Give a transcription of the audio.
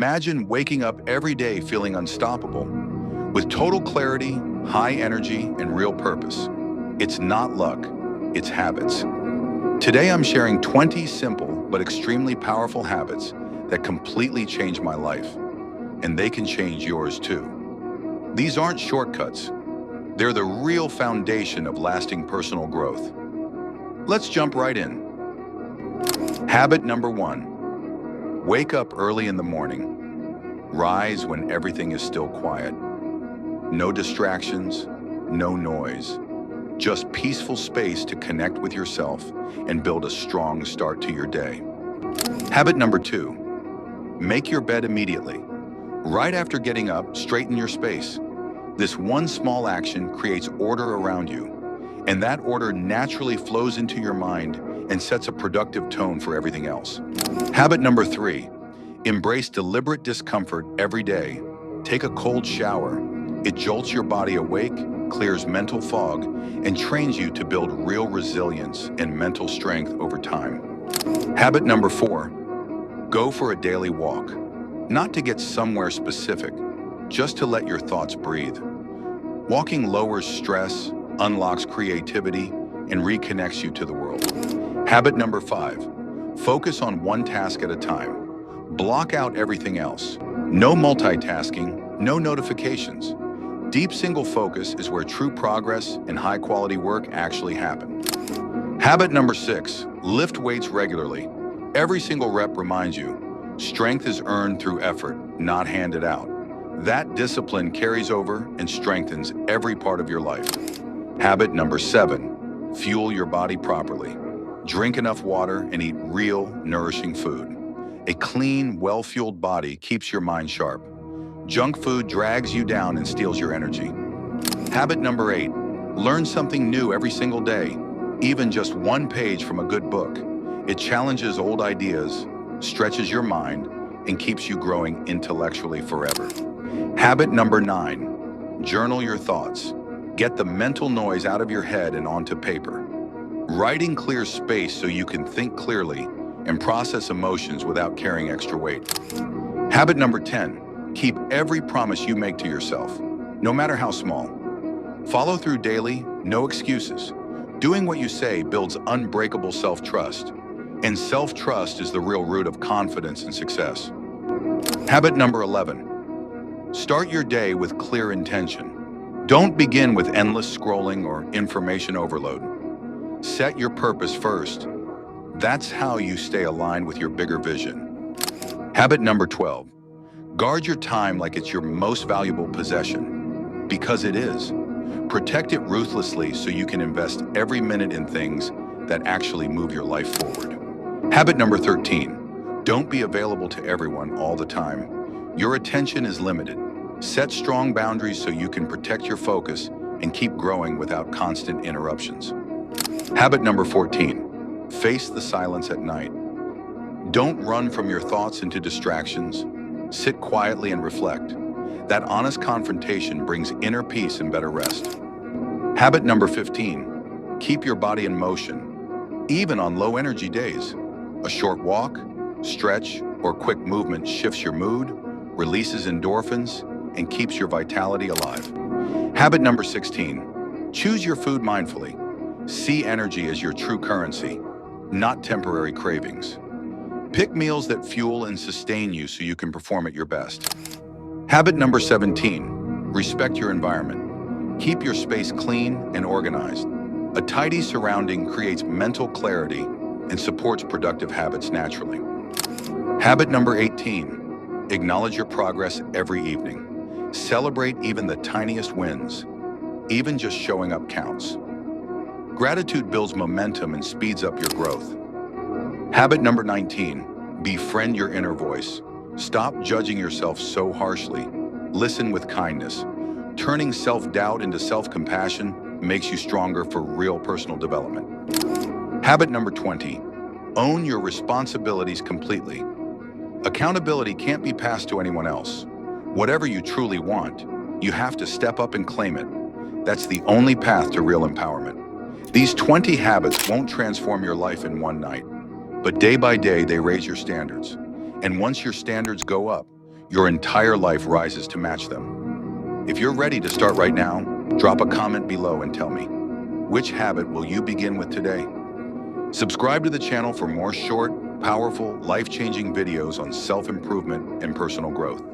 Imagine waking up every day feeling unstoppable, with total clarity, high energy, and real purpose. It's not luck, it's habits. Today I'm sharing 20 simple but extremely powerful habits that completely changed my life, and they can change yours too. These aren't shortcuts, they're the real foundation of lasting personal growth. Let's jump right in. Habit number 1. Wake up early in the morning. Rise when everything is still quiet. No distractions, no noise. Just peaceful space to connect with yourself and build a strong start to your day. Habit number 2. Make your bed immediately. Right after getting up, straighten your space. This one small action creates order around you, and that order naturally flows into your mind and sets a productive tone for everything else. Habit number 3. Embrace deliberate discomfort every day. Take a cold shower. It jolts your body awake, clears mental fog, and trains you to build real resilience and mental strength over time. Habit number 4. Go for a daily walk. Not to get somewhere specific, just to let your thoughts breathe. Walking lowers stress, unlocks creativity, and reconnects you to the world. Habit number 5. Focus on one task at a time. Block out everything else. No multitasking, no notifications. Deep single focus is where true progress and high-quality work actually happen. Habit number 6. Lift weights regularly. Every single rep reminds you, strength is earned through effort, not handed out. That discipline carries over and strengthens every part of your life. Habit number 7. Fuel your body properly. Drink enough water and eat real, nourishing food. A clean, well-fueled body keeps your mind sharp. Junk food drags you down and steals your energy. Habit number 8. Learn something new every single day, even just one page from a good book. It challenges old ideas, stretches your mind, and keeps you growing intellectually forever. Habit number 9. Journal your thoughts. Get the mental noise out of your head and onto paper. Writing clears space so you can think clearly and process emotions without carrying extra weight. Habit number 10. Keep every promise you make to yourself, no matter how small. Follow through daily, no excuses. Doing what you say builds unbreakable self-trust, and self-trust is the real root of confidence and success. Habit number 11. Start your day with clear intention. Don't begin with endless scrolling or information overload. Set your purpose first. That's how you stay aligned with your bigger vision. Habit number 12. Guard your time like it's your most valuable possession, because it is. Protect it ruthlessly so you can invest every minute in things that actually move your life forward. Habit number 13. Don't be available to everyone all the time. Your attention is limited. Set strong boundaries so you can protect your focus and keep growing without constant interruptions. Habit number 14. Face the silence at night. Don't run from your thoughts into distractions. Sit quietly and reflect. That honest confrontation brings inner peace and better rest. Habit number 15. Keep your body in motion, even on low-energy days. A short walk, stretch, or quick movement shifts your mood, releases endorphins, and keeps your vitality alive. Habit number 16. Choose your food mindfully. See energy as your true currency, not temporary cravings. Pick meals that fuel and sustain you so you can perform at your best. Habit number 17. Respect your environment. Keep your space clean and organized. A tidy surrounding creates mental clarity and supports productive habits naturally. Habit number 18. Acknowledge your progress every evening. Celebrate even the tiniest wins. Even just showing up counts. Gratitude builds momentum and speeds up your growth. Habit number 19. Befriend your inner voice. Stop judging yourself so harshly. Listen with kindness. Turning self-doubt into self-compassion makes you stronger for real personal development. Habit number 20. Own your responsibilities completely. Accountability can't be passed to anyone else. Whatever you truly want, you have to step up and claim it. That's the only path to real empowerment. These 20 habits won't transform your life in one night, but day by day they raise your standards. And once your standards go up, your entire life rises to match them. If you're ready to start right now, drop a comment below and tell me, which habit will you begin with today? Subscribe to the channel for more short, powerful, life-changing videos on self-improvement and personal growth.